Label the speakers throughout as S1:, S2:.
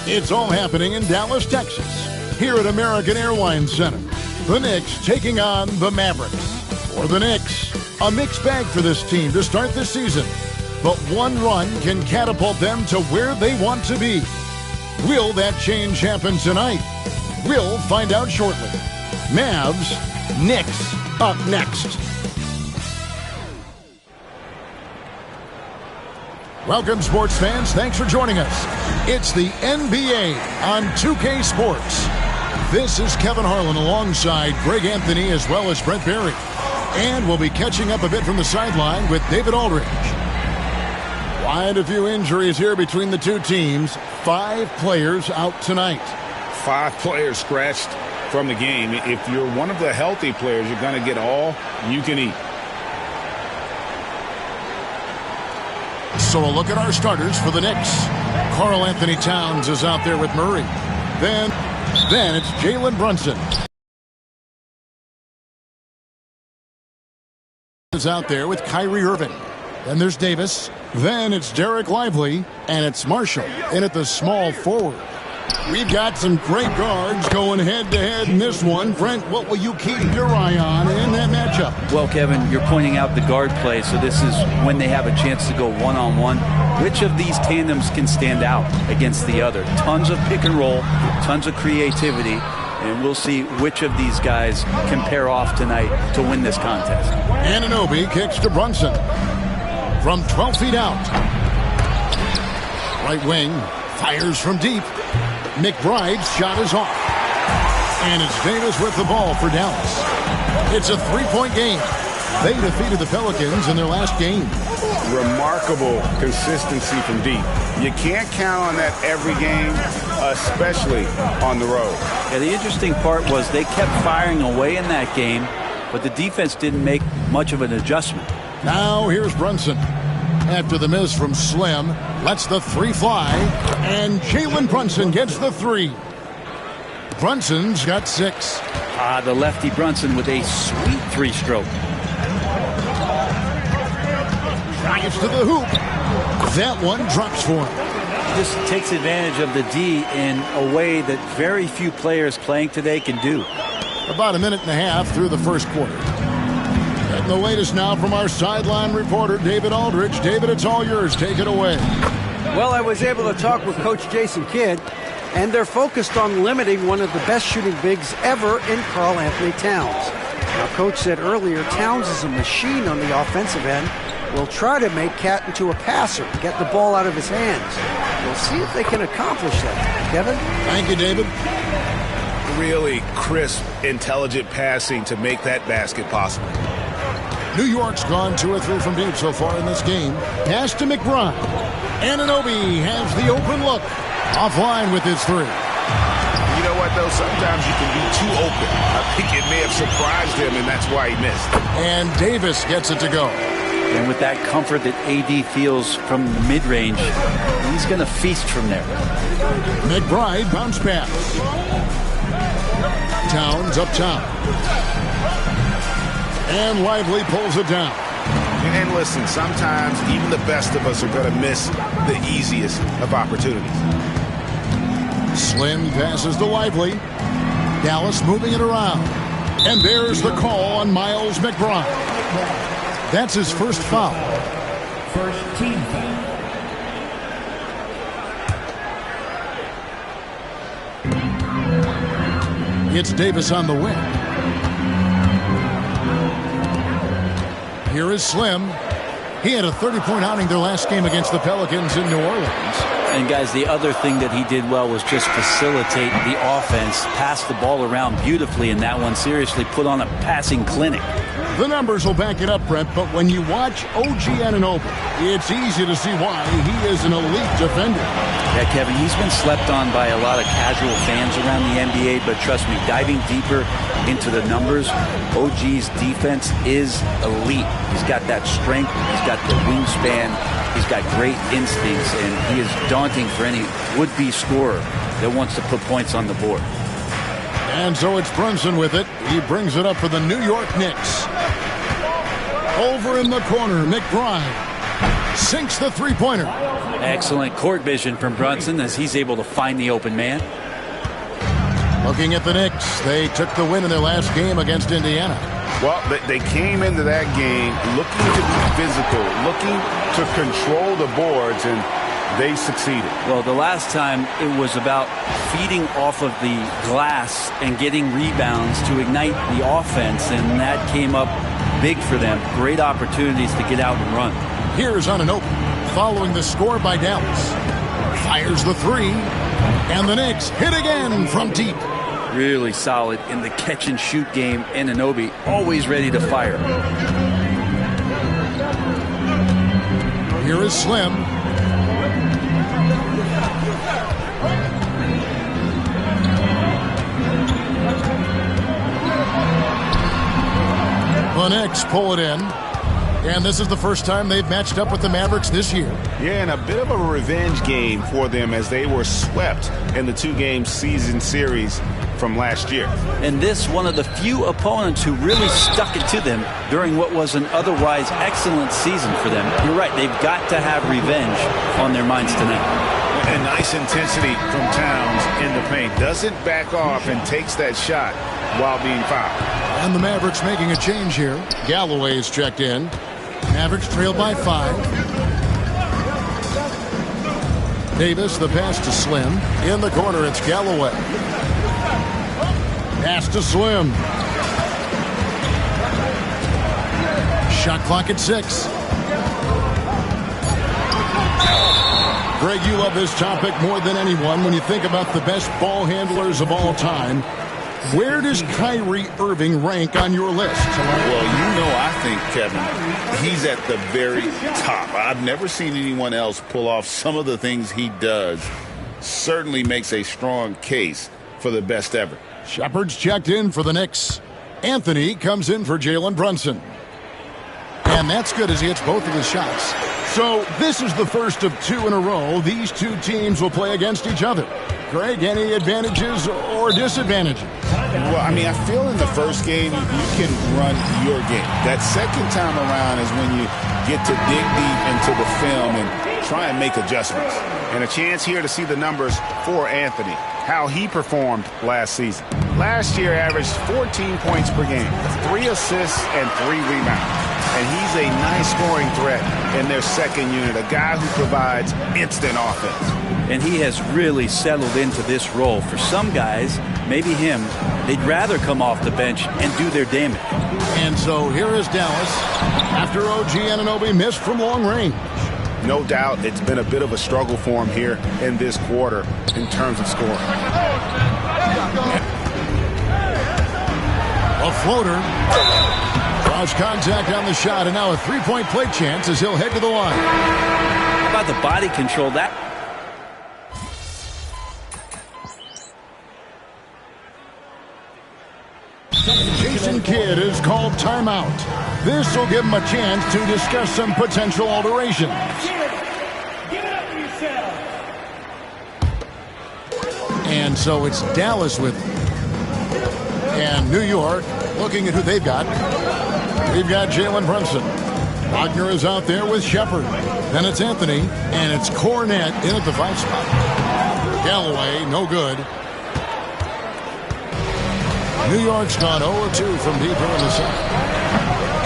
S1: It's all happening in Dallas, Texas, here at American Airlines Center. The Knicks taking on the Mavericks. For the Knicks, a mixed bag for this team to start the season. But one run can catapult them to where they want to be. Will that change happen tonight? We'll find out shortly. Mavs, Knicks, up next. Welcome, sports fans. Thanks for joining us. It's the NBA on 2K Sports. This is Kevin Harlan alongside Greg Anthony as well as Brent Barry. And we'll be catching up a bit from the sideline with David Aldridge. Quite a few injuries here between the two teams. 5 players out tonight.
S2: 5 players scratched from the game. If you're one of the healthy players, you're going to get all you can eat.
S1: So a look at our starters for the Knicks. Karl Anthony Towns is out there with Murray. Then it's Jalen Brunson. Is out there with Kyrie Irving. Then there's Davis. Then it's Derek Lively. And it's Marshall in at the small forward. We've got some great guards going head-to-head in this one. Brent, what will you keep your eye on in that matchup?
S3: Well, Kevin, you're pointing out the guard play, so this is when they have a chance to go one-on-one. Which of these tandems can stand out against the other? Tons of pick and roll, tons of creativity, and we'll see which of these guys can pair off tonight to win this contest.
S1: Anunoby kicks to Brunson from 12 feet out. Right wing fires from deep. McBride's shot is off. And it's Davis with the ball for Dallas. It's a 3-point game. They defeated the Pelicans in their last game.
S2: Remarkable consistency from deep. You can't count on that every game, especially on the road.
S3: Yeah, the interesting part was they kept firing away in that game, but the defense didn't make much of an adjustment.
S1: Now here's Brunson. After the miss from Slim, lets the 3 fly, and Jalen Brunson gets the 3. Brunson's got 6.
S3: The lefty Brunson with a sweet 3-stroke.
S1: Drives to the hoop. That one drops for him.
S3: This takes advantage of the D in a way that very few players playing today can do.
S1: About a minute and a half through the first quarter. And the latest now from our sideline reporter, David Aldridge. David, it's all yours. Take it away.
S4: Well, I was able to talk with Coach Jason Kidd, and they're focused on limiting one of the best shooting bigs ever in Karl Anthony Towns. Now, Coach said earlier, Towns is a machine on the offensive end. Will try to make Cat into a passer, get the ball out of his hands. We'll see if they can accomplish that. Kevin?
S1: Thank you, David.
S2: Really crisp, intelligent passing to make that basket possible.
S1: New York's gone 2 or 3 from deep so far in this game. Pass to McBride. Anunoby has the open look. Offline with his 3.
S2: You know what, though? Sometimes you can be too open. I think it may have surprised him, and that's why he missed.
S1: And Davis gets it to go.
S3: And with that comfort that AD feels from the mid-range, he's going to feast from there.
S1: McBride bounce pass. Towns up top. And Lively pulls it down.
S2: And listen, sometimes even the best of us are going to miss the easiest of opportunities.
S1: Slim passes to Lively. Dallas moving it around. And there's the call on Miles McBride. That's his first foul.
S5: First team foul.
S1: It's Davis on the wing. Here is Slim. He had a 30-point outing their last game against the Pelicans in New Orleans.
S3: And guys, the other thing that he did well was just facilitate the offense, pass the ball around beautifully in that one, seriously put on a passing clinic.
S1: The numbers will back it up, Brent, but when you watch OG Anunoby, it's easy to see why he is an elite defender.
S3: Yeah, Kevin, he's been slept on by a lot of casual fans around the NBA, but trust me, diving deeper into the numbers, OG's defense is elite. He's got that strength, he's got the wingspan, he's got great instincts, and he is daunting for any would-be scorer that wants to put points on the board.
S1: And so it's Brunson with it. He brings it up for the New York Knicks. Over in the corner, McBride sinks the three-pointer.
S3: Excellent court vision from Brunson as he's able to find the open man.
S1: Looking at the Knicks, they took the win in their last game against Indiana.
S2: Well, they came into that game looking to be physical, looking to control the boards, and they succeeded.
S3: Well, the last time it was about feeding off of the glass and getting rebounds to ignite the offense, and that came up big for them. Great opportunities to get out and run.
S1: Here's Anunoby, following the score by Dallas. Fires the three, and the Knicks hit again from deep.
S3: Really solid in the catch-and-shoot game. Anunoby always ready to fire.
S1: Here is Slim. The Knicks pull it in. And this is the first time they've matched up with the Mavericks this year.
S2: Yeah, and a bit of a revenge game for them as they were swept in the two-game season series from last year.
S3: And this one of the few opponents who really stuck it to them during what was an otherwise excellent season for them. You're right, they've got to have revenge on their minds tonight.
S2: And nice intensity from Towns in the paint. Doesn't back off and takes that shot while being fouled.
S1: And the Mavericks making a change here. Galloway is checked in. Mavericks trail by 5. Davis, the pass to Slim. In the corner, it's Galloway. Pass to Slim. Shot clock at 6. Greg, you love this topic more than anyone when you think about the best ball handlers of all time. Where does Kyrie Irving rank on your list?
S2: Well, I think, Kevin, he's at the very top. I've never seen anyone else pull off some of the things he does. Certainly makes a strong case for the best ever.
S1: Shepard's checked in for the Knicks. Anthony comes in for Jalen Brunson. And that's good as he hits both of his shots. So this is the first of 2 in a row. These two teams will play against each other. Greg, any advantages or disadvantages?
S2: Well, I feel in the first game, you can run your game. That second time around is when you get to dig deep into the film and try and make adjustments. And a chance here to see the numbers for Anthony, how he performed last season. Last year averaged 14 points per game, 3 assists and 3 rebounds. And he's a nice scoring threat in their second unit, a guy who provides instant offense.
S3: And he has really settled into this role. For some guys, maybe him, they'd rather come off the bench and do their damage.
S1: And so here is Dallas after OG Anunoby missed from long range.
S2: No doubt it's been a bit of a struggle for him here in this quarter in terms of scoring.
S1: A floater. Draws contact on the shot, and now a three-point play chance as he'll head to the line.
S3: How about the body control? That
S1: Jason Kidd is called timeout. This will give him a chance to discuss some potential alterations. And so it's Dallas with and New York looking at who they've got. We've got Jalen Brunson. Wagner is out there with Shepard. Then it's Anthony, and it's Cornette in at the 5 spot. Galloway, no good. New York's gone 0-2 from deep here in the second.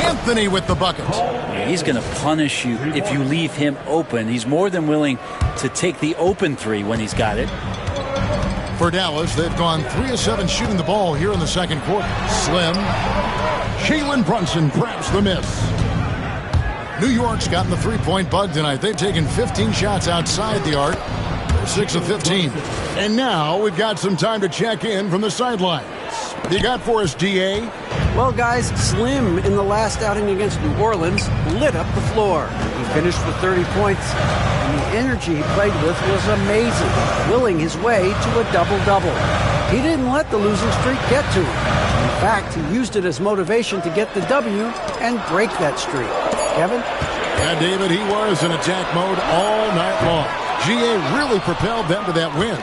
S1: Anthony with the bucket.
S3: Yeah, he's going to punish you if you leave him open. He's more than willing to take the open 3 when he's got it.
S1: For Dallas, they've gone 3 of 7 shooting the ball here in the second quarter. Slim. Jalen Brunson grabs the miss. New York's gotten the 3-point bug tonight. They've taken 15 shots outside the arc. 6 of 15. And now we've got some time to check in from the sidelines. What do you got for us, DA?
S4: Well, guys, Slim in the last outing against New Orleans lit up the floor. He finished with 30 points, and the energy he played with was amazing, willing his way to a double-double. He didn't let the losing streak get to him. In fact, he used it as motivation to get the W and break that streak. Kevin?
S1: Yeah, David, he was in attack mode all night long. GA really propelled them to that win.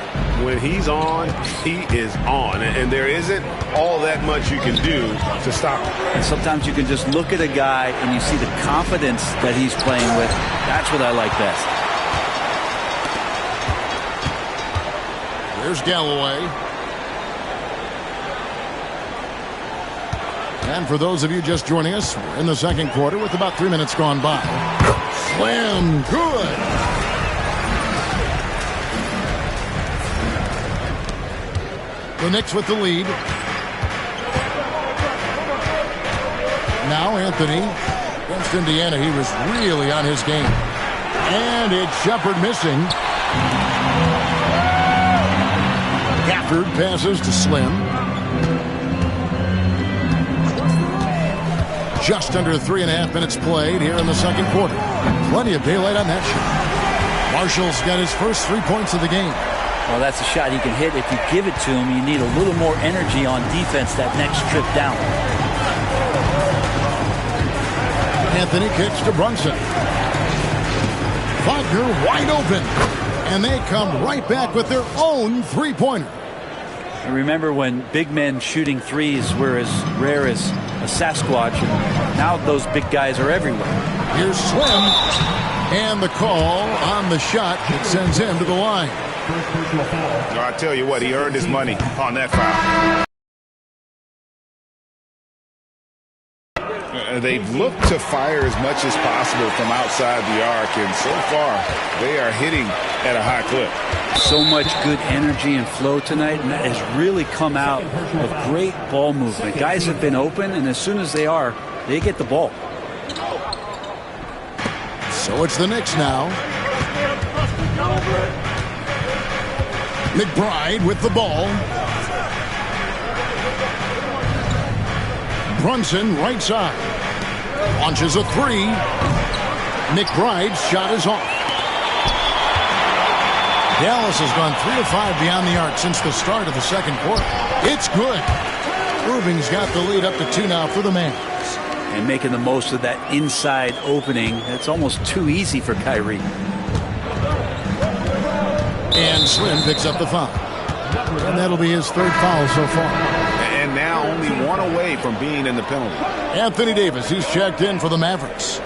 S2: When he's on, he is on. And there isn't all that much you can do to stop him.
S3: And sometimes you can just look at a guy and you see the confidence that he's playing with. That's what I like best.
S1: There's Galloway. And for those of you just joining us, we're in the second quarter with about 3 minutes gone by. Slam, good. The Knicks with the lead. Now Anthony against Indiana. He was really on his game. And it's Shepard missing. Gafford passes to Slim. Just under 3.5 minutes played here in the second quarter. Plenty of daylight on that shot. Marshall's got his first 3 points of the game.
S3: Well, that's a shot he can hit. If you give it to him, you need a little more energy on defense that next trip down.
S1: Anthony kicks to Brunson. Wagner wide open. And they come right back with their own three-pointer.
S3: And remember when big men shooting threes were as rare as a Sasquatch, and now those big guys are everywhere.
S1: Here's Slim. And the call on the shot that sends him to the line.
S2: I tell you what, he earned his money on that foul. They've looked to fire as much as possible from outside the arc, and so far they are hitting at a high clip.
S3: So much good energy and flow tonight, and that has really come out of great ball movement. Guys have been open, and as soon as they are, they get the ball.
S1: So it's the Knicks now. McBride with the ball. Brunson right side. Launches a three. McBride's shot is off. Dallas has gone 3 of 5 beyond the arc since the start of the second quarter. It's good. Irving's got the lead up to 2 now for the Mavs.
S3: And making the most of that inside opening. It's almost too easy for Kyrie.
S1: And Slim picks up the foul. And that'll be his third foul so far.
S2: And now only one away from being in the penalty.
S1: Anthony Davis, he's checked in for the Mavericks.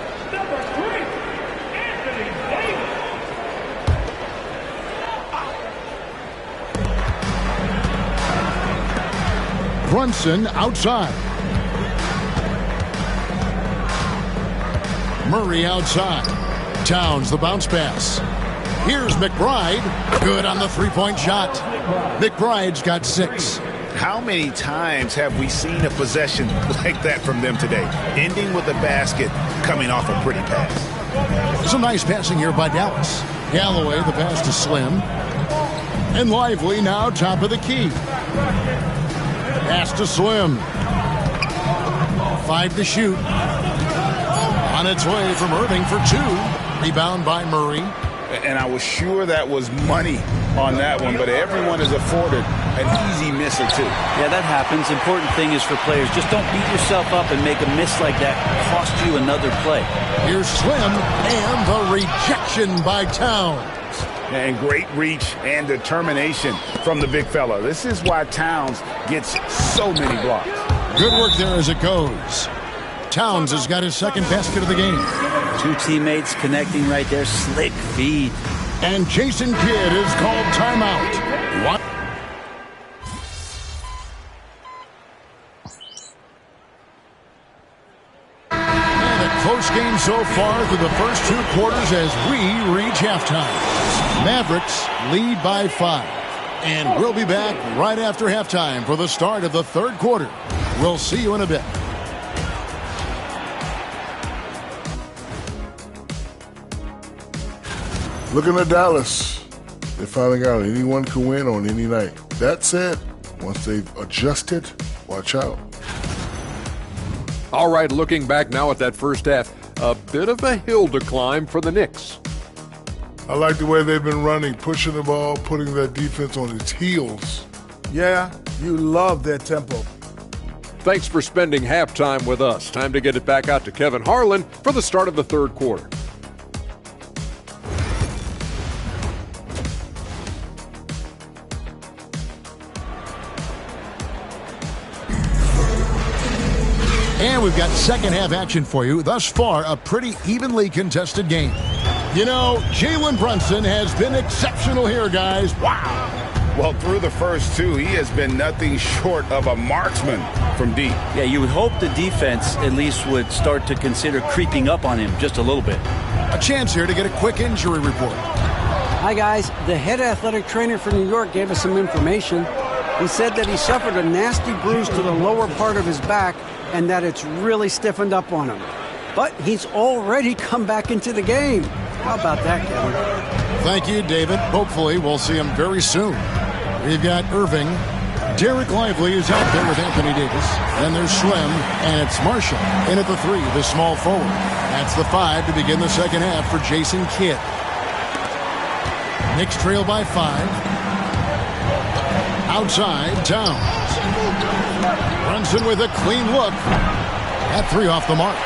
S1: Brunson outside. Murray outside. Towns the bounce pass. Here's McBride. Good on the three-point shot. McBride's got 6.
S2: How many times have we seen a possession like that from them today? Ending with a basket, coming off a pretty pass.
S1: Some nice passing here by Dallas. Galloway, the pass to Slim. And Lively now top of the key. Pass to Slim. 5 to shoot. On its way from Irving for 2. Rebound by Murray.
S2: And I was sure that was money on that one, but everyone is afforded an easy miss or 2.
S3: Yeah, that happens. Important thing is for players, just don't beat yourself up and make a miss like that cost you another play.
S1: Here's Slim and the rejection by Towns.
S2: And great reach and determination from the big fella. This is why Towns gets so many blocks.
S1: Good work there as it goes. Towns has got his second basket of the game.
S3: 2 teammates connecting right there. Slick feed.
S1: And Jason Kidd is called timeout. What? And a close game so far through the first 2 quarters as we reach halftime. Mavericks lead by 5. And we'll be back right after halftime for the start of the third quarter. We'll see you in a bit.
S6: Looking at Dallas. They finally got it. Anyone can win on any night. That said, once they've adjusted, watch out.
S7: All right, looking back now at that first half, a bit of a hill to climb for the Knicks.
S6: I like the way they've been running, pushing the ball, putting that defense on its heels.
S8: Yeah, you love their tempo.
S7: Thanks for spending halftime with us. Time to get it back out to Kevin Harlan for the start of the third quarter.
S1: And we've got second half action for you. Thus far, a pretty evenly contested game. You know, Jalen Brunson has been exceptional here, guys. Wow.
S2: Well, through the first two, he has been nothing short of a marksman from deep.
S3: Yeah, you would hope the defense at least would start to consider creeping up on him just a little bit.
S1: A chance here to get a quick injury report.
S4: Hi, guys. The head athletic trainer for New York gave us some information. He said that he suffered a nasty bruise to the lower part of his back and that it's really stiffened up on him. But he's already come back into the game. How about that, Kevin?
S1: Thank you, David. Hopefully we'll see him very soon. We've got Irving. Derek Lively is out there with Anthony Davis. Then there's Slim, and it's Marshall. In at the 3, the small forward. That's the 5 to begin the second half for Jason Kidd. Knicks trail by 5. Outside, Towns. Brunson with a clean look. At 3 off the mark.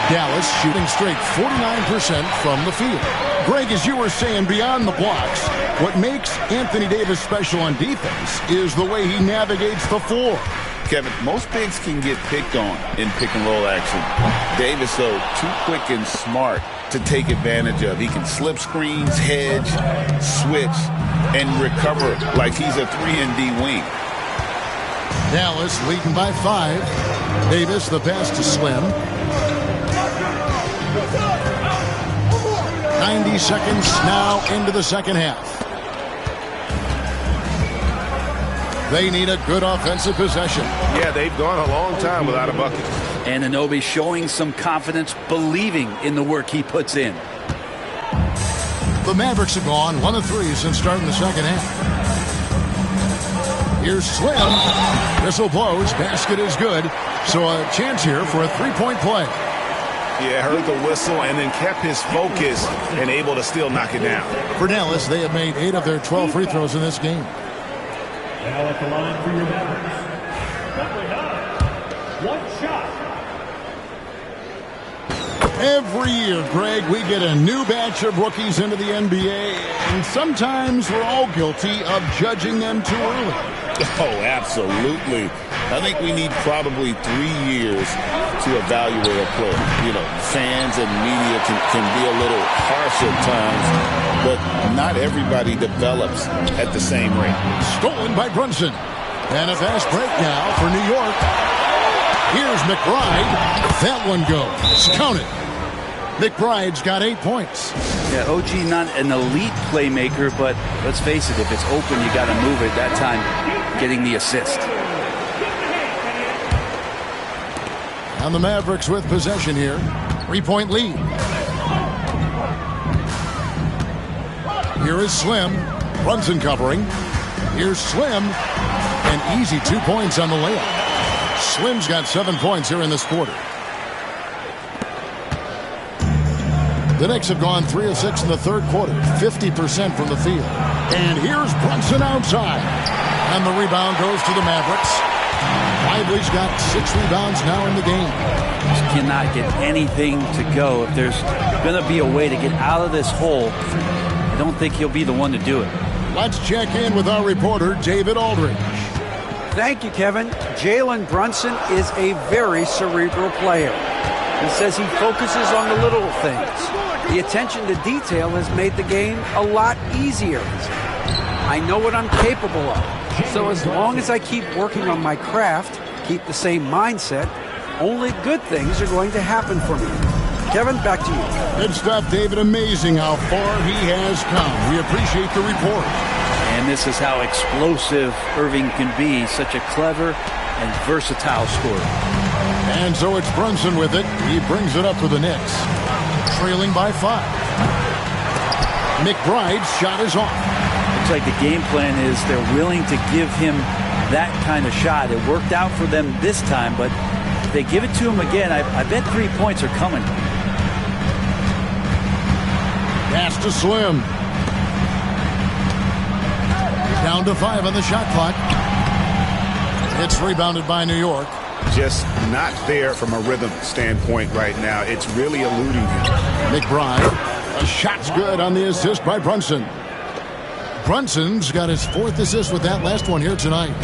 S1: Dallas shooting straight 49% from the field. Greg, as you were saying, beyond the blocks, what makes Anthony Davis special on defense is the way he navigates the floor.
S2: Kevin, most bigs can get picked on in pick-and-roll action. Davis, though, too quick and smart to take advantage of. He can slip screens, hedge, switch, and recover like he's a 3-and-D wing.
S1: Dallas leading by 5. Davis, the pass to Slim. 90 seconds now into the second half. They need a good offensive possession.
S9: Yeah, they've gone a long time without a bucket.
S3: Anunoby showing some confidence, believing in the work he puts in.
S1: The Mavericks have gone 1 of 3 since starting the second half. Here's Slim. Whistle blows. Basket is good. So a chance here for a three-point play.
S2: Yeah, heard the whistle and then kept his focus and able to still knock it down.
S1: For Dallas, they have made 8 of their 12 free throws in this game.
S5: Now at the line for your Mavericks, one shot.
S1: Every year, Greg, we get a new batch of rookies into the NBA, and sometimes we're all guilty of judging them too early.
S2: Oh, absolutely. I think we need probably 3 years to evaluate a player. You know, fans and media can be a little harsh at times, but not everybody develops at the same rate.
S1: Stolen by Brunson. And a fast break now for New York. Here's McBride. That one goes. Count it. McBride's got 8 points.
S3: Yeah, OG not an elite playmaker, but let's face it, if it's open, you got to move it. That time, getting the assist.
S1: And the Mavericks with possession here. 3-point lead. Here is Slim. Brunson covering. Here's Slim. An easy 2 points on the layup. Slim's got 7 points here in this quarter. The Knicks have gone 3 of 6 in the third quarter. 50% from the field. And here's Brunson outside. And the rebound goes to the Mavericks. Lively's got 6 rebounds now in the game.
S3: Just cannot get anything to go. If there's going to be a way to get out of this hole, I don't think he'll be the one to do it.
S1: Let's check in with our reporter, David Aldridge.
S4: Thank you, Kevin. Jalen Brunson is a very cerebral player. He says he focuses on the little things. The attention to detail has made the game a lot easier. I know what I'm capable of. So as long as I keep working on my craft, keep the same mindset, only good things are going to happen for me. Kevin, back to you.
S1: Good stuff, David. Amazing how far he has come. We appreciate the report.
S3: And this is how explosive Irving can be. Such a clever and versatile scorer.
S1: And so it's Brunson with it. He brings it up for the Knicks. Trailing by 5. McBride's shot is off.
S3: Looks like the game plan is they're willing to give him that kind of shot. It worked out for them this time, but if they give it to him again, I bet 3 points are coming.
S1: Pass to Slim. Down to 5 on the shot clock. It's rebounded by New York.
S2: Just not there from a rhythm standpoint right now. It's really eluding him.
S1: McBride. A shot's good on the assist by Brunson. Brunson's got his 4th assist with that last one here tonight.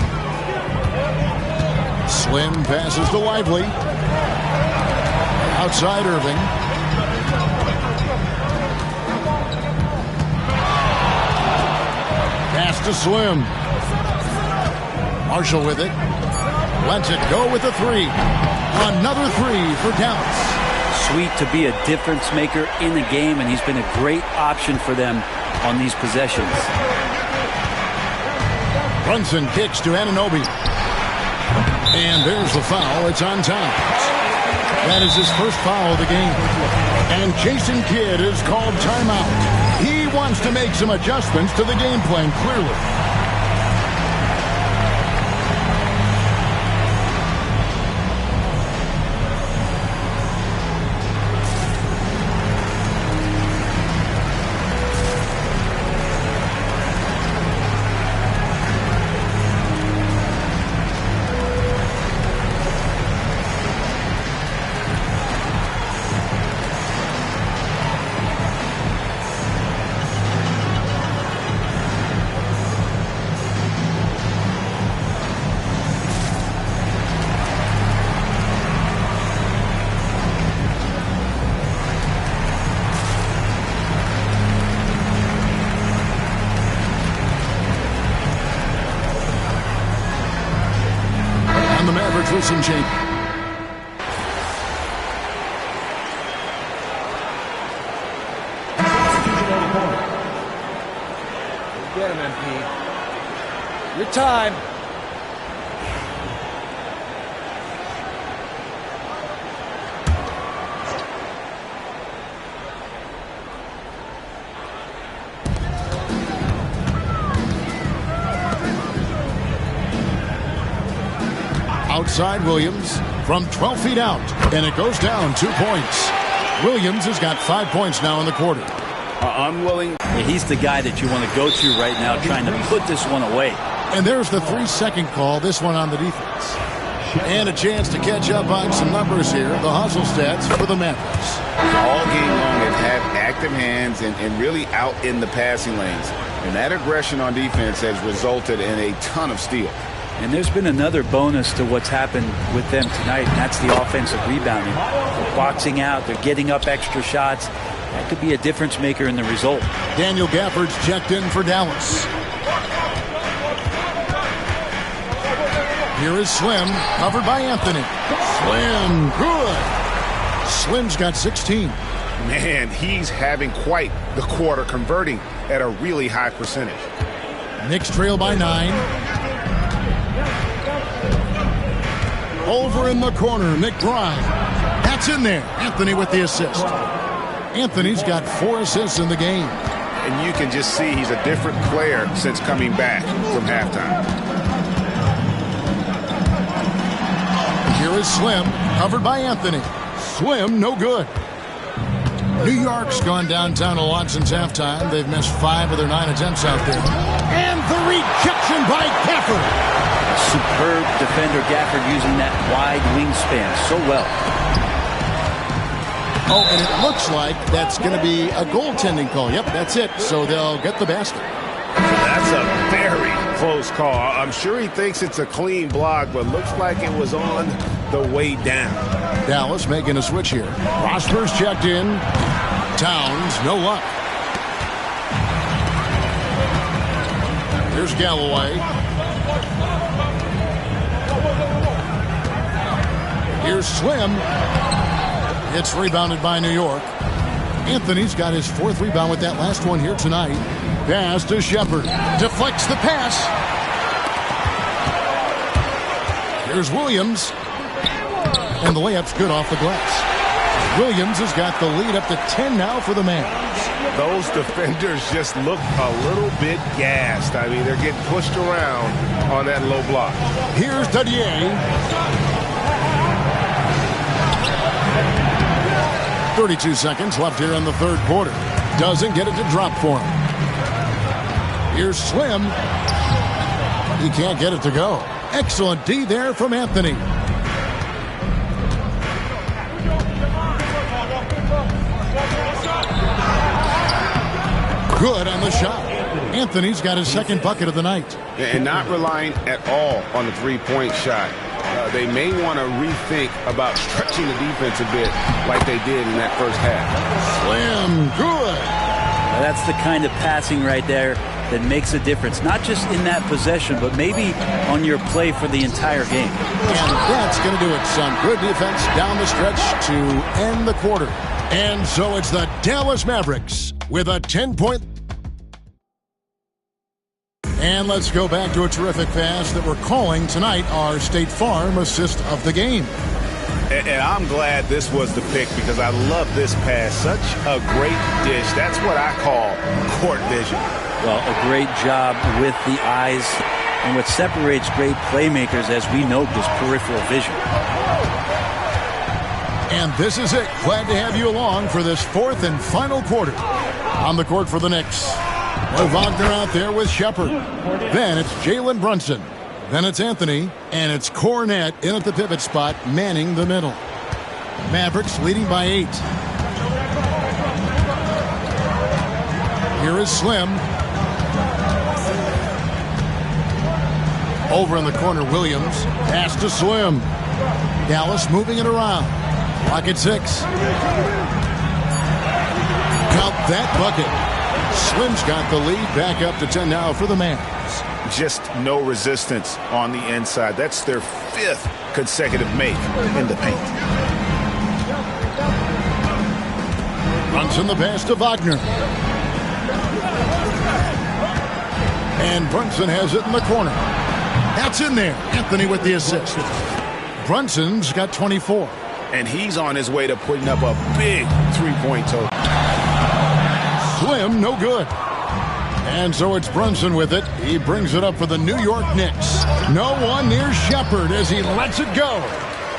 S1: Slim passes to Lively. Outside Irving. Pass to Slim. Marshall with it. Lets it go with a 3. Another 3 for Dallas.
S3: Sweet to be a difference maker in the game, and he's been a great option for them on these possessions.
S1: Brunson kicks to Anunoby. And there's the foul. It's on Towns. That is his first foul of the game. And Jason Kidd is called timeout. He wants to make some adjustments to the game plan, clearly. Wilson Jake.
S10: Get him, MP. Your time.
S1: Outside Williams from 12 feet out, and it goes down 2 points. Williams has got 5 points now in the quarter.
S2: Unwilling.
S3: Yeah, he's the guy that you want to go to right now, trying to put this one away.
S1: And there's the 3-second call, this one on the defense. And a chance to catch up on some numbers here, the hustle stats for the Mavericks.
S2: All game long have had active hands and really out in the passing lanes. And that aggression on defense has resulted in a ton of steals.
S3: And there's been another bonus to what's happened with them tonight, and that's the offensive rebounding. They're boxing out, they're getting up extra shots. That could be a difference maker in the result.
S1: Daniel Gafford's checked in for Dallas. Here is Slim, covered by Anthony. Slim, good. Slim's got 16.
S2: Man, he's having quite the quarter, converting at a really high percentage.
S1: Knicks trail by 9. Over in the corner, McBride. That's in there. Anthony with the assist. Anthony's got 4 assists in the game.
S2: And you can just see he's a different player since coming back from halftime.
S1: Here is Slim, covered by Anthony. Slim, no good. New York's gone downtown a lot since halftime. They've missed 5 of their 9 attempts out there. And the rejection by Gafford.
S3: Superb defender Gafford using that wide wingspan so well.
S1: Oh, and it looks like that's going to be a goaltending call. Yep, that's it. So they'll get the basket.
S9: That's a very close call. I'm sure he thinks it's a clean block, but looks like it was on the way down.
S1: Dallas making a switch here. Prosper's checked in. Towns, no luck. Here's Galloway. Here's Slim. It's rebounded by New York. Anthony's got his 4th rebound with that last one here tonight. Pass to Shepard. Deflects the pass. Here's Williams. And the layup's good off the glass. Williams has got the lead up to 10 now for the Mavs.
S9: those defenders just look a little bit gassed. I mean, they're getting pushed around on that low block.
S1: Here's Dadier. 32 seconds left here in the third quarter. Doesn't get it to drop for him. Here's Slim. He can't get it to go. Excellent D there from Anthony. Good on the shot. Anthony's got his second bucket of the night.
S9: And not relying at all on the three-point shot. They may want to rethink about stretching the defense a bit like they did in that first half.
S1: Slim, good.
S3: That's the kind of passing right there that makes a difference, not just in that possession, but maybe on your play for the entire game.
S1: And that's going to do it. Some good defense down the stretch to end the quarter. And so it's the Dallas Mavericks with a 10-point. And let's go back to a terrific pass that we're calling tonight our State Farm assist of the game.
S9: And I'm glad this was the pick because I love this pass. Such a great dish. That's what I call court vision.
S3: Well, a great job with the eyes. And what separates great playmakers, as we note, is peripheral vision.
S1: And this is it. Glad to have you along for this fourth and final quarter. On the court for the Knicks. Well, Wagner out there with Shepard. Then it's Jalen Brunson. Then it's Anthony. And it's Cornette in at the pivot spot, manning the middle. Mavericks leading by 8. Here is Slim. Over in the corner, Williams. Pass to Slim. Dallas moving it around. Clock at 6. Count that bucket. Slim's got the lead. Back up to 10 now for the Mavs.
S9: Just no resistance on the inside. That's their 5th consecutive make in the paint.
S1: Brunson the pass to Wagner. And Brunson has it in the corner. That's in there. Anthony with the assist. Brunson's got 24.
S9: And he's on his way to putting up a big three-point total.
S1: Slim, no good. And so it's Brunson with it. He brings it up for the New York Knicks. No one near Shepard as he lets it go.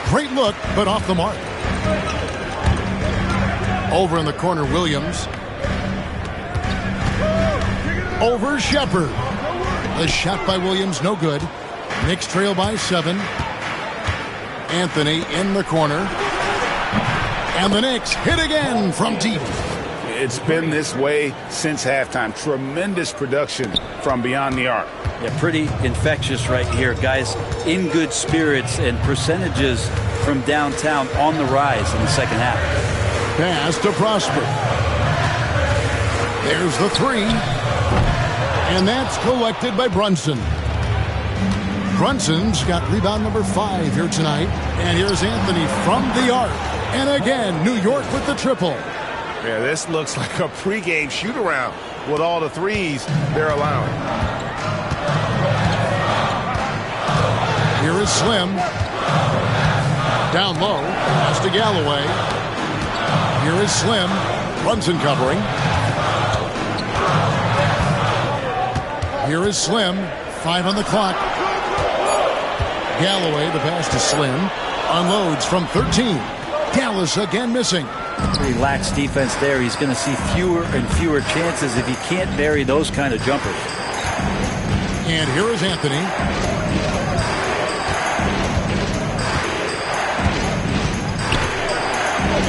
S1: Great look, but off the mark. Over in the corner, Williams. Over Shepard. The shot by Williams, no good. Knicks trail by 7. Anthony in the corner. And the Knicks hit again from deep.
S9: It's been this way since halftime. Tremendous production from beyond the arc.
S3: Yeah, pretty infectious right here. Guys in good spirits and percentages from downtown on the rise in the second half.
S1: Pass to Prosper. There's the 3. And that's collected by Brunson. Brunson's got rebound number 5 here tonight. And here's Anthony from the arc. And again, New York with the triple.
S9: Yeah, this looks like a pregame shoot-around with all the threes they're allowing.
S1: Here is Slim. Down low. Pass to Galloway. Here is Slim. Brunson covering. Here is Slim. 5 on the clock. Galloway, the pass to Slim. Unloads from 13. Dallas again missing.
S3: Pretty lax defense there. He's going to see fewer and fewer chances if he can't bury those kind of jumpers.
S1: And here is Anthony.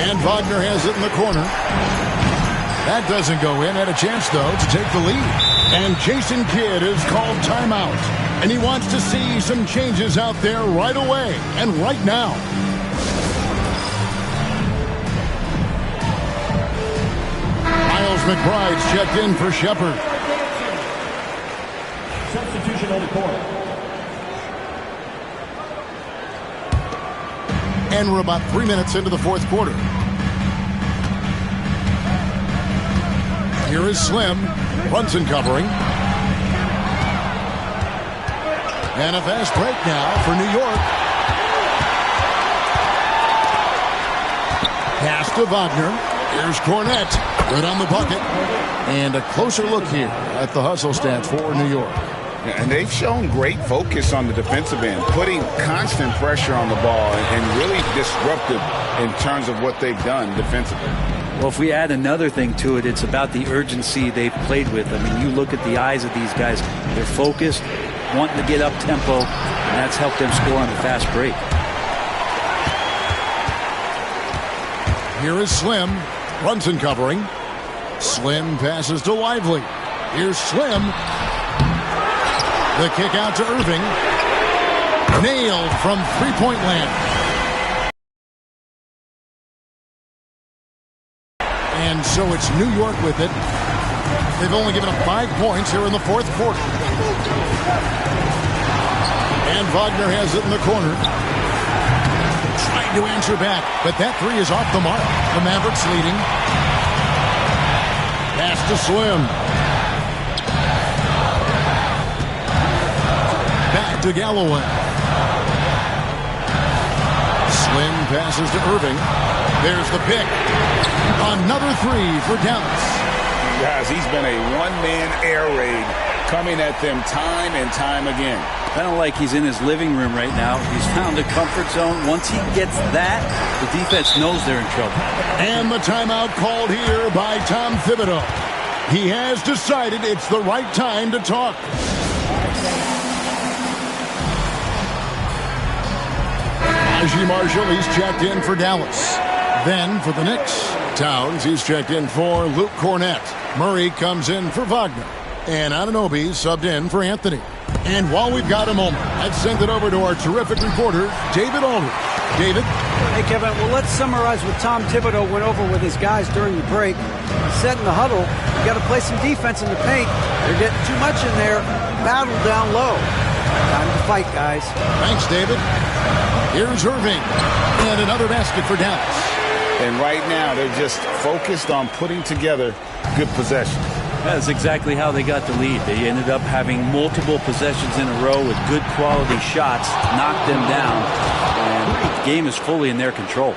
S1: And Wagner has it in the corner. That doesn't go in. Had a chance, though, to take the lead. And Jason Kidd is called timeout. And he wants to see some changes out there right away and right now. Miles McBride's checked in for Shepard.
S5: Substitution on the court.
S1: And we're about 3 minutes into the fourth quarter. Here is Slim. Brunson covering. And a fast break now for New York. Pass to Wagner. Here's Cornette. Good on the bucket. And a closer look here at the hustle stats for New York.
S2: And they've shown great focus on the defensive end, putting constant pressure on the ball and really disruptive in terms of what they've done defensively.
S3: Well, if we add another thing to it, it's about the urgency they've played with. I mean, you look at the eyes of these guys. They're focused, wanting to get up tempo, and that's helped them score on the fast break.
S1: Here is Slim. Brunson covering. Slim passes to Lively. Here's Slim. The kick out to Irving. Nailed from three-point land. And so it's New York with it. They've only given up 5 points here in the fourth quarter. And Wagner has it in the corner. Trying to answer back, but that three is off the mark. The Mavericks leading. Pass to Slim. Back to Galloway. Slim passes to Irving. There's the pick. Another three for Dallas.
S2: Guys, he's been a one-man air raid coming at them time and time again.
S3: Kind of like he's in his living room right now. He's found a comfort zone. Once he gets that, the defense knows they're in trouble.
S1: And the timeout called here by Tom Thibodeau. He has decided it's the right time to talk. Najee Marshall, he's checked in for Dallas. Then for the Knicks, Towns, he's checked in for Luke Cornette. Murray comes in for Wagner. And Anunoby subbed in for Anthony. And while we've got a moment, let's send it over to our terrific reporter, David Aldridge. David?
S4: Hey, Kevin, well, let's summarize what Tom Thibodeau went over with his guys during the break. He said in the huddle, you got to play some defense in the paint. They're getting too much in there. Battle down low. Time to fight, guys.
S1: Thanks, David. Here's Irving. And another basket for Dallas.
S2: And right now, they're just focused on putting together good possessions.
S3: That's exactly how they got the lead. They ended up having multiple possessions in a row with good quality shots, knocked them down, and the game is fully in their control.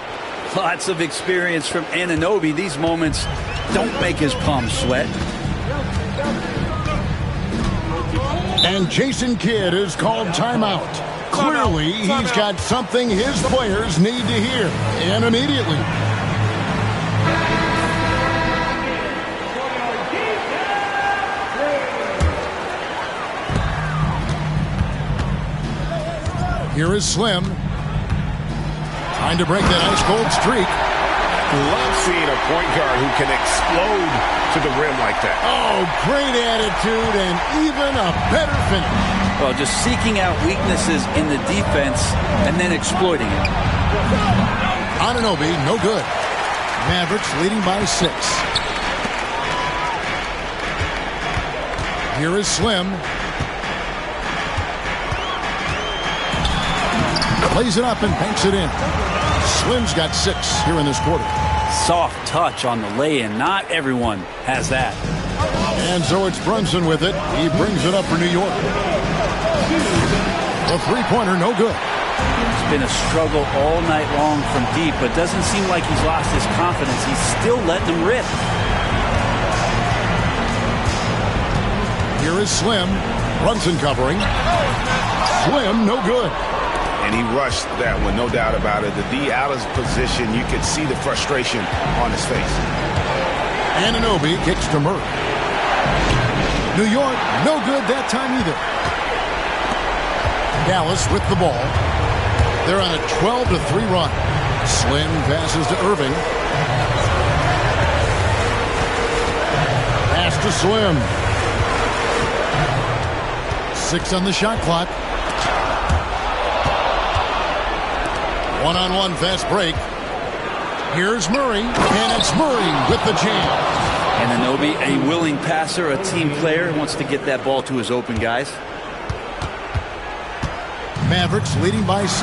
S3: Lots of experience from Anunoby. These moments don't make his palms sweat.
S1: And Jason Kidd is called timeout. Clearly, he's got something his players need to hear, and immediately. Here is Slim. Trying to break that ice-cold streak.
S9: Love seeing a point guard who can explode to the rim like that.
S1: Oh, great attitude and even a better finish.
S3: Well, just seeking out weaknesses in the defense and then exploiting it.
S1: Anunoby, no good. Mavericks leading by 6. Here is Slim. Plays it up and banks it in. Slim's got 6 here in this quarter.
S3: Soft touch on the lay-in. Not everyone has that.
S1: And so it's Brunson with it. He brings it up for New York. A three-pointer, no good.
S3: It's been a struggle all night long from deep, but doesn't seem like he's lost his confidence. He's still letting them rip.
S1: Here is Slim. Brunson covering. Slim, no good.
S2: And he rushed that one, no doubt about it. The D out of position, you could see the frustration on his face.
S1: Anunoby kicks to Murray. New York, no good that time either. Dallas with the ball. They're on a 12-3 run. Slim passes to Irving. Pass to Slim. 6 on the shot clock. One-on-one fast break. Here's Murray, and it's Murray with the jam.
S3: Anunoby, a willing passer, a team player, wants to get that ball to his open guys.
S1: Mavericks leading by 6.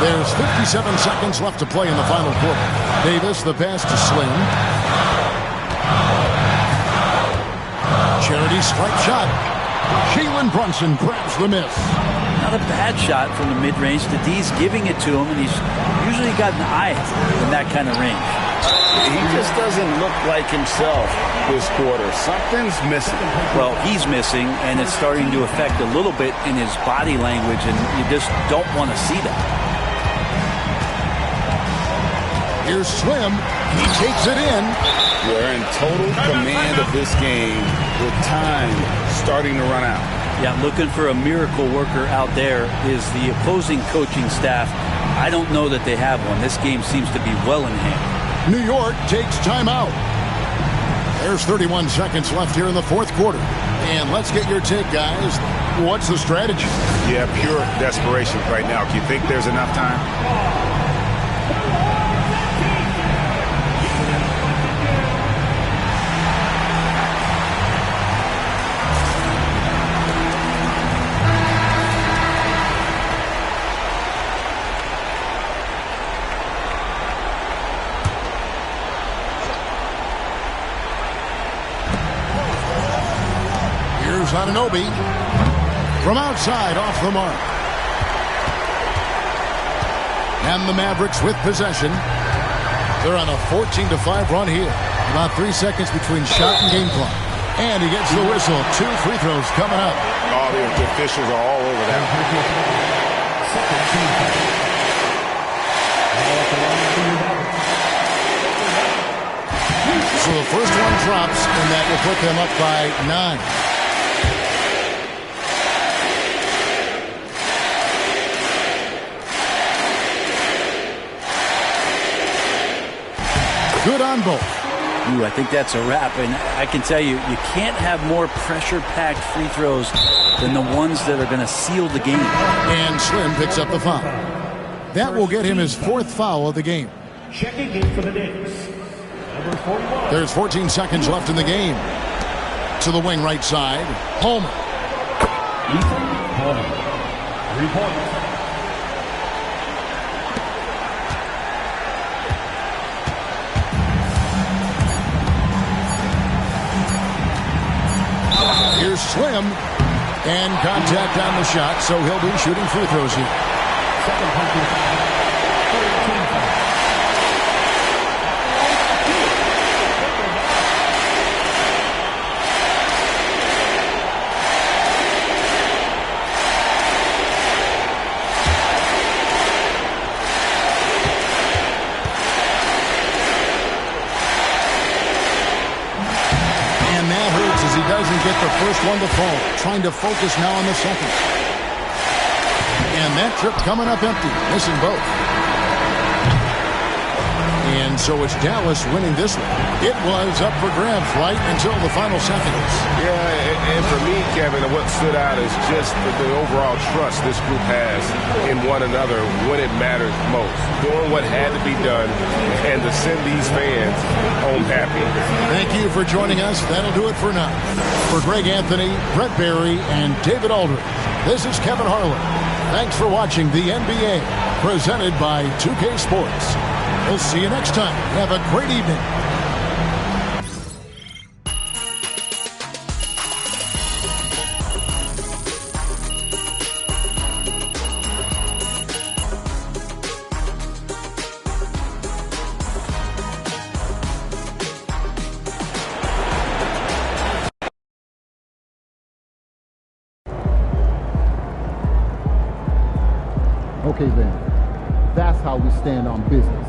S1: There's 57 seconds left to play in the final quarter. Davis, the pass to Slim. Charity stripe shot. Jalen Brunson grabs the miss.
S3: not a bad shot from the mid-range. The D's giving it to him, and he's usually got an eye in that kind of range.
S2: He just doesn't look like himself this quarter. Something's missing.
S3: Well, he's missing, and it's starting to affect a little bit in his body language, and you just don't want to see that.
S1: Here's Slim. He takes it in.
S2: We're in total command of this game with time starting to run out.
S3: Yeah, looking for a miracle worker out there is the opposing coaching staff. I don't know that they have one. This game seems to be well in hand.
S1: New York takes timeout. There's 31 seconds left here in the fourth quarter. And let's get your take, guys. What's the strategy?
S2: Yeah, pure desperation right now. Do you think there's enough time?
S1: Anunoby from outside off the mark. And the Mavericks with possession. They're on a 14-5 run here. About 3 seconds between shot and game clock. And he gets the whistle. 2 free throws coming up.
S2: Oh, the officials are all over that.
S1: So the first one drops, and that will put them up by 9. Good on both.
S3: Ooh, I think that's a wrap, and I can tell you, you can't have more pressure-packed free throws than the ones that are going to seal the game.
S1: And Slim picks up the foul. That will get him his 4th foul of the game.
S5: Checking in for the Knicks, number 41.
S1: There's 14 seconds left in the game. To the wing right side, Homer.
S5: Ethan Homer, 3 points.
S1: Here's Slim, and contact on the shot, so he'll be shooting free throws here.
S5: Second puncher, 13 foul.
S1: Doesn't get the first one to fall. Trying to focus now on the second. And that trip coming up empty. Missing both. And so it's Dallas winning this one. It was up for grabs right until the final seconds.
S9: Yeah, and for me, Kevin, what stood out is just the overall trust this group has in one another when it matters most. Doing what had to be done and to send these fans home happy.
S1: Thank you for joining us. That'll do it for now. For Greg Anthony, Brett Barry, and David Aldridge, this is Kevin Harlan. Thanks for watching the NBA, presented by 2K Sports. We'll see you next time. Have a great evening.
S11: Okay, then. That's how we stand on business.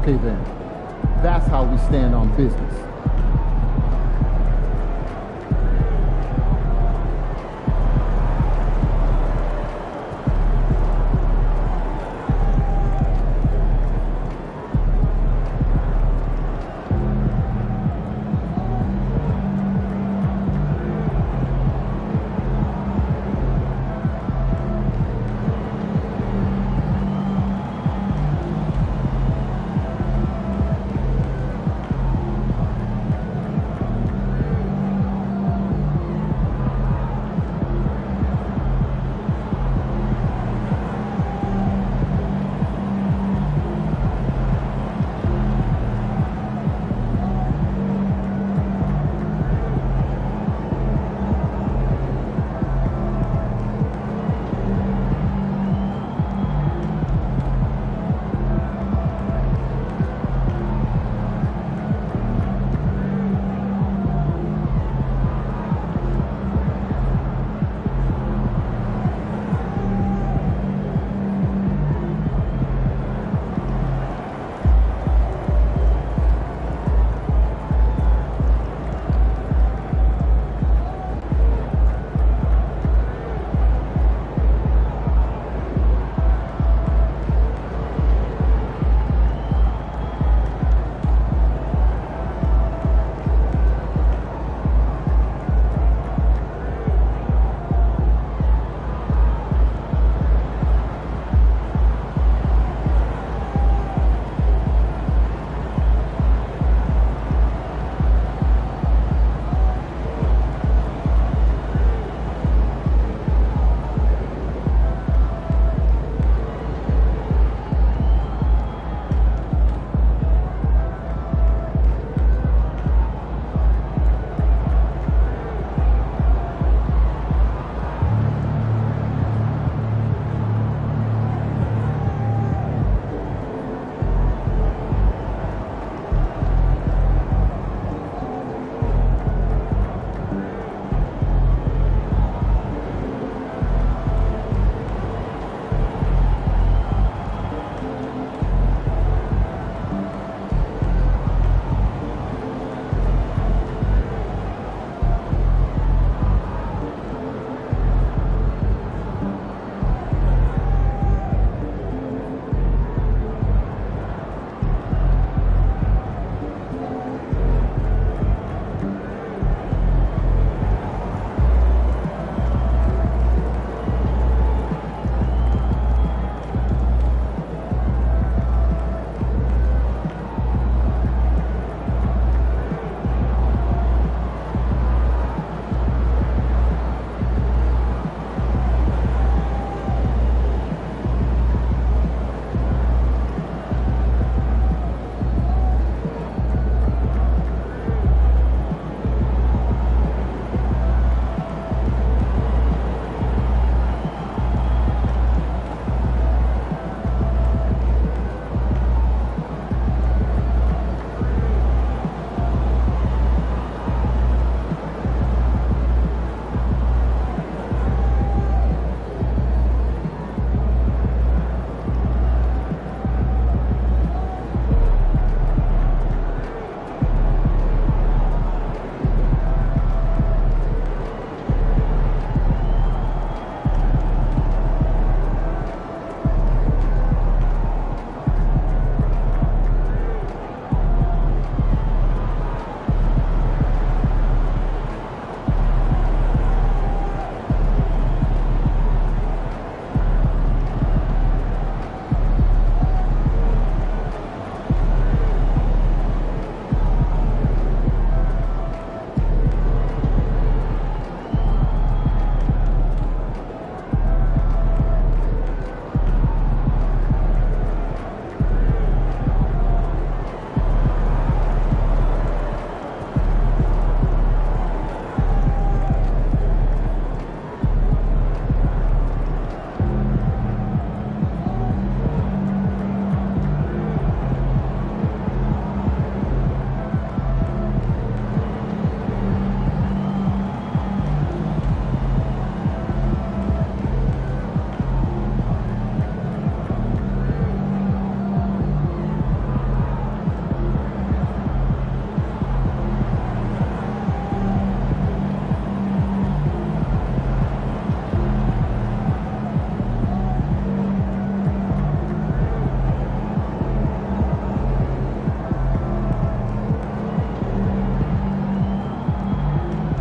S11: Okay then, that's how we stand on business.